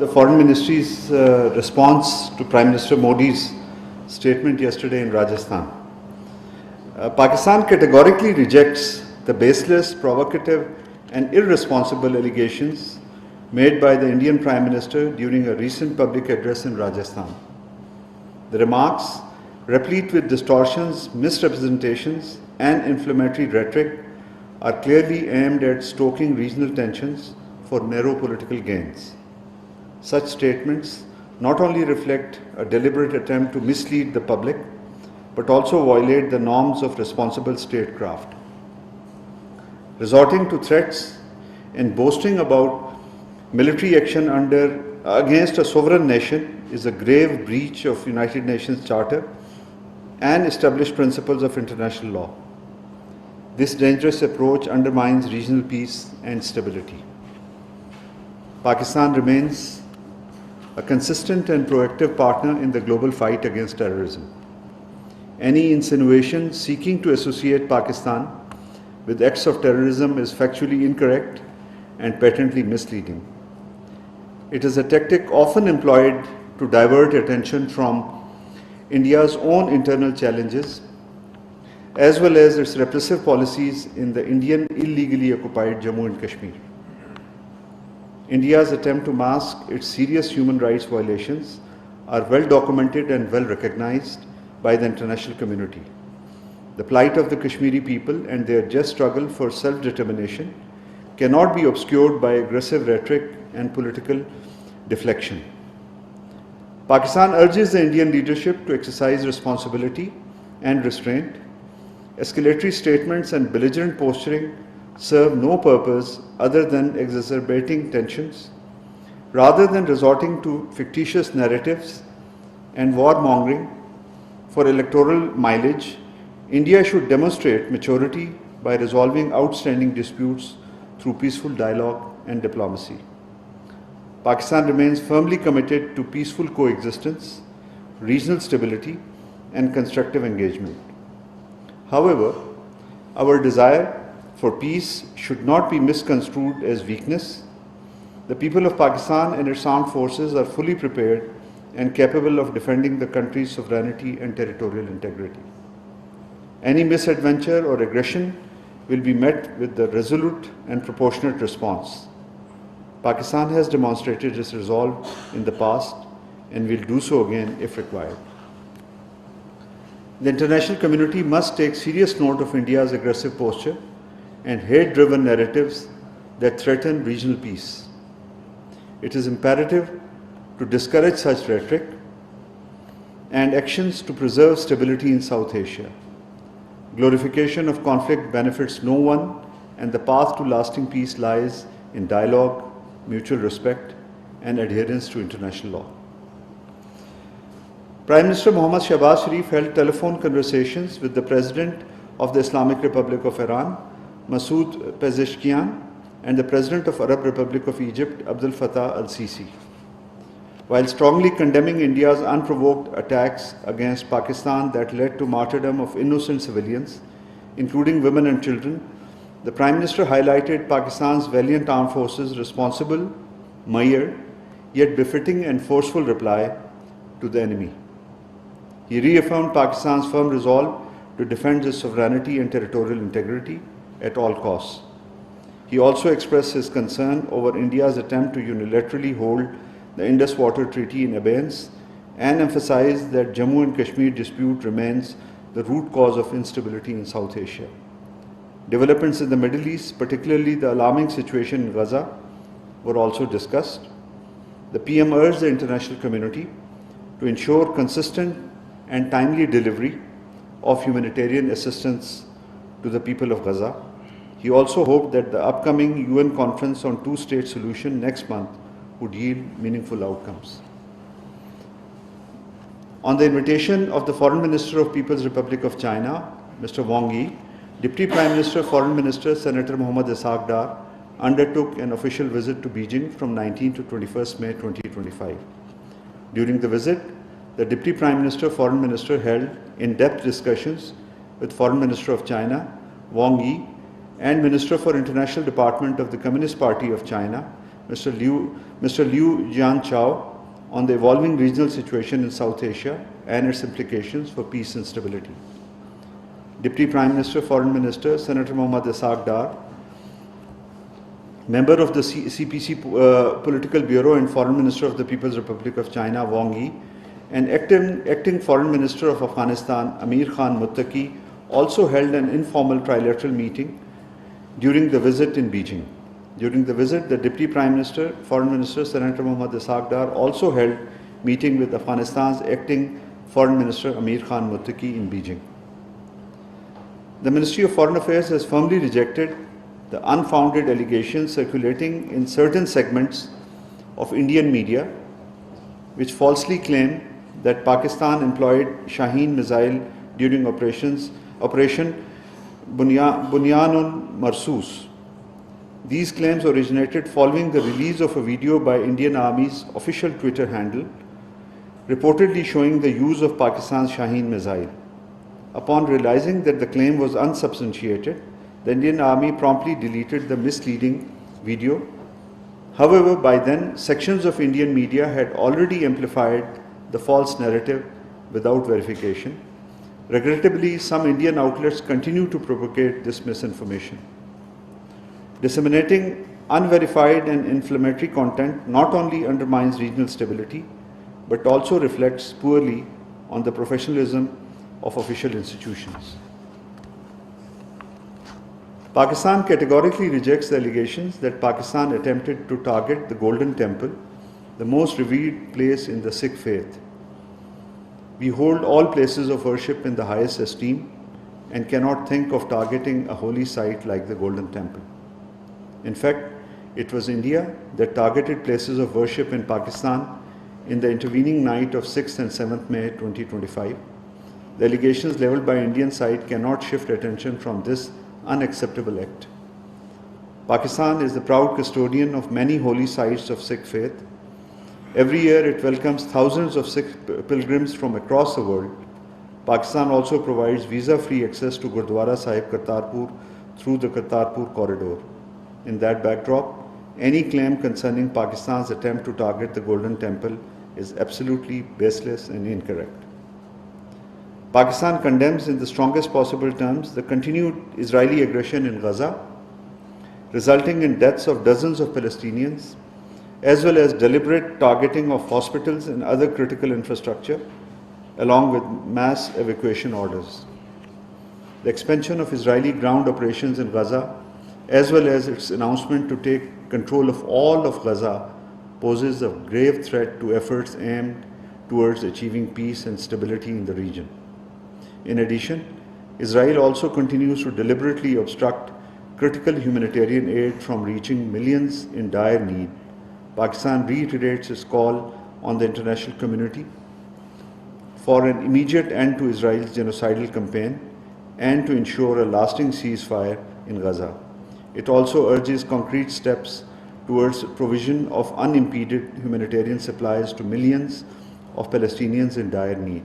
the Foreign Ministry's response to Prime Minister Modi's statement yesterday in Rajasthan. Pakistan categorically rejects the baseless, provocative and irresponsible allegations made by the Indian Prime Minister during a recent public address in Rajasthan. The remarks, replete with distortions, misrepresentations and inflammatory rhetoric, are clearly aimed at stoking regional tensions for narrow political gains. Such statements not only reflect a deliberate attempt to mislead the public, but also violate the norms of responsible statecraft. Resorting to threats and boasting about military action against a sovereign nation is a grave breach of United Nations Charter and established principles of international law. This dangerous approach undermines regional peace and stability. Pakistan remains a consistent and proactive partner in the global fight against terrorism. Any insinuation seeking to associate Pakistan with acts of terrorism is factually incorrect and patently misleading. It is a tactic often employed to divert attention from India's own internal challenges, as well as its repressive policies in the Indian illegally occupied Jammu and Kashmir. India's attempt to mask its serious human rights violations are well documented and well recognized by the international community. The plight of the Kashmiri people and their just struggle for self-determination cannot be obscured by aggressive rhetoric and political deflection. Pakistan urges the Indian leadership to exercise responsibility and restraint. Escalatory statements and belligerent posturing serve no purpose other than exacerbating tensions. Rather than resorting to fictitious narratives and warmongering for electoral mileage, India should demonstrate maturity by resolving outstanding disputes through peaceful dialogue and diplomacy. Pakistan remains firmly committed to peaceful coexistence, regional stability, and constructive engagement. However, our desire for peace should not be misconstrued as weakness. The people of Pakistan and its armed forces are fully prepared and capable of defending the country's sovereignty and territorial integrity. Any misadventure or aggression will be met with the resolute and proportionate response. Pakistan has demonstrated its resolve in the past and will do so again if required. The international community must take serious note of India's aggressive posture and hate-driven narratives that threaten regional peace. It is imperative to discourage such rhetoric and actions to preserve stability in South Asia. Glorification of conflict benefits no one, and the path to lasting peace lies in dialogue, mutual respect, and adherence to international law. Prime Minister Mohammad Shahbaz Sharif held telephone conversations with the President of the Islamic Republic of Iran, Masoud Pezeshkian, and the President of Arab Republic of Egypt, Abdel Fattah al-Sisi. While strongly condemning India's unprovoked attacks against Pakistan that led to martyrdom of innocent civilians, including women and children, the Prime Minister highlighted Pakistan's valiant armed forces' responsible, mature, yet befitting and forceful reply to the enemy. He reaffirmed Pakistan's firm resolve to defend its sovereignty and territorial integrity at all costs. He also expressed his concern over India's attempt to unilaterally hold the Indus Water Treaty in abeyance and emphasized that Jammu and Kashmir dispute remains the root cause of instability in South Asia. Developments in the Middle East, particularly the alarming situation in Gaza, were also discussed. The PM urged the international community to ensure consistent and timely delivery of humanitarian assistance to the people of Gaza. He also hoped that the upcoming UN conference on two-state solution next month would yield meaningful outcomes. On the invitation of the Foreign Minister of People's Republic of China, Mr. Wang Yi, Deputy Prime Minister, Foreign Minister, Senator Mohammad Ishaq Dar, undertook an official visit to Beijing from 19 to 21st May 2025. During the visit, the Deputy Prime Minister, Foreign Minister held in-depth discussions with Foreign Minister of China, Wang Yi, and Minister for International Department of the Communist Party of China, Mr. Liu Jianchao, on the evolving regional situation in South Asia and its implications for peace and stability. Deputy Prime Minister, Foreign Minister, Senator Mohammad Ishaq Dar, Member of the CPC Political Bureau and Foreign Minister of the People's Republic of China, Wang Yi, and acting Foreign Minister of Afghanistan, Amir Khan Muttaqi, also held an informal trilateral meeting during the visit in Beijing. During the visit, the Deputy Prime Minister, Foreign Minister, Senator Mohammad Ishaq Dar, also held meeting with Afghanistan's acting Foreign Minister, Amir Khan Muttaqi, in Beijing. The Ministry of Foreign Affairs has firmly rejected the unfounded allegations circulating in certain segments of Indian media, which falsely claim that Pakistan employed Shaheen missile during Operation Bunyanun Marsus. These claims originated following the release of a video by Indian Army's official Twitter handle, reportedly showing the use of Pakistan's Shaheen missile. Upon realizing that the claim was unsubstantiated, the Indian Army promptly deleted the misleading video. However, by then, sections of Indian media had already amplified the false narrative without verification. Regrettably, some Indian outlets continue to propagate this misinformation. Disseminating unverified and inflammatory content not only undermines regional stability, but also reflects poorly on the professionalism of official institutions. Pakistan categorically rejects the allegations that Pakistan attempted to target the Golden Temple, the most revered place in the Sikh faith. We hold all places of worship in the highest esteem and cannot think of targeting a holy site like the Golden Temple. In fact, it was India that targeted places of worship in Pakistan in the intervening night of 6th and 7th May 2025. The allegations leveled by Indian side cannot shift attention from this unacceptable act. Pakistan is the proud custodian of many holy sites of Sikh faith. Every year it welcomes thousands of Sikh pilgrims from across the world. Pakistan also provides visa-free access to Gurdwara Sahib Kartarpur through the Kartarpur corridor. In that backdrop, any claim concerning Pakistan's attempt to target the Golden Temple is absolutely baseless and incorrect. Pakistan condemns in the strongest possible terms the continued Israeli aggression in Gaza, resulting in deaths of dozens of Palestinians, as well as deliberate targeting of hospitals and other critical infrastructure, along with mass evacuation orders. The expansion of Israeli ground operations in Gaza, as well as its announcement to take control of all of Gaza, poses a grave threat to efforts aimed towards achieving peace and stability in the region. In addition, Israel also continues to deliberately obstruct critical humanitarian aid from reaching millions in dire need. Pakistan reiterates its call on the international community for an immediate end to Israel's genocidal campaign and to ensure a lasting ceasefire in Gaza. It also urges concrete steps towards provision of unimpeded humanitarian supplies to millions of Palestinians in dire need,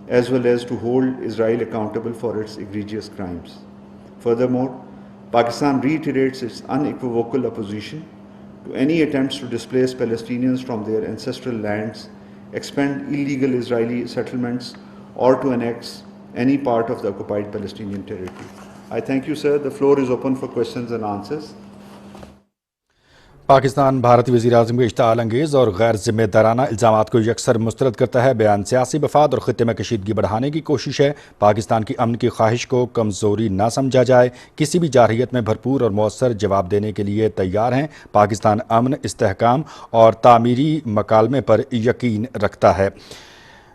as well as to hold Israel accountable for its egregious crimes. Furthermore, Pakistan reiterates its unequivocal opposition to any attempts to displace Palestinians from their ancestral lands, expand illegal Israeli settlements, or to annex any part of the occupied Palestinian territory. I thank you, sir. The floor is open for questions and answers. Pakistan भारतीय वज़ीर-ए-आज़म के इश्तिआल अंगेज़ और गैर ज़िम्मेदाराना इल्ज़ामात को यकसर मुस्तरद करता है। बयान सियासी मफाद और ख़ित्ते में कशीदगी बढ़ाने की कोशिश है। पाकिस्तान की अमन की ख्वाहिश को कमज़ोरी ना समझा जाए। किसी भी जारहियत में भरपूर और मौसर जवाब देने के लिए तैयार हैं। पाकिस्तान अमन, इस्तेहकाम और तामीरी मकालमे पर यकीन रखता है।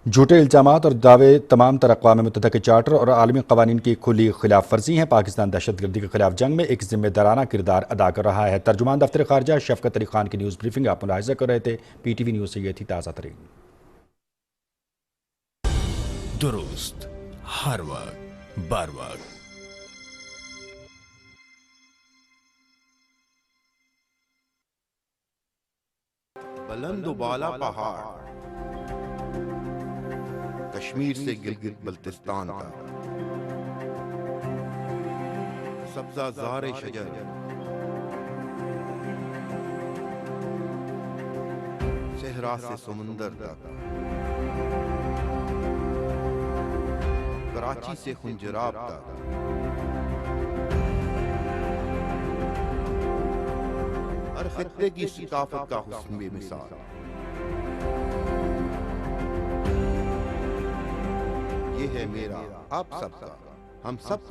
झूठे इल्ज़ामात और दावे तमाम तर अक़वाम मुत्तहिदा के चार्टर और आलमी क़वानीन की खुली खिलाफ वर्जी हैं। पाकिस्तान दहशतगर्दी के खिलाफ जंग में एक ज़िम्मेदाराना किरदार अदा कर रहा है। तर्जुमान दफ्तर ख़ारजा शफ़क़त अली ख़ान की न्यूज़ ब्रीफिंग आप मुलाहिज़ा कर रहे थे। PTV न्यूज़ से ये थी ताज़ा तरीन। दुरुस्त हर वक्त बर वक्त। बुलंद बाला पहाड़ कश्मीर से गिलगित बल्तिस्तान तक, सब्ज़ा ज़ार शजर, सहरा से समुंदर तक, कराची से खुंजराब तक, हर खित्ते की सकाफत का हुस्न बेमिसाल। ये है मेरा आप सबका, हम सब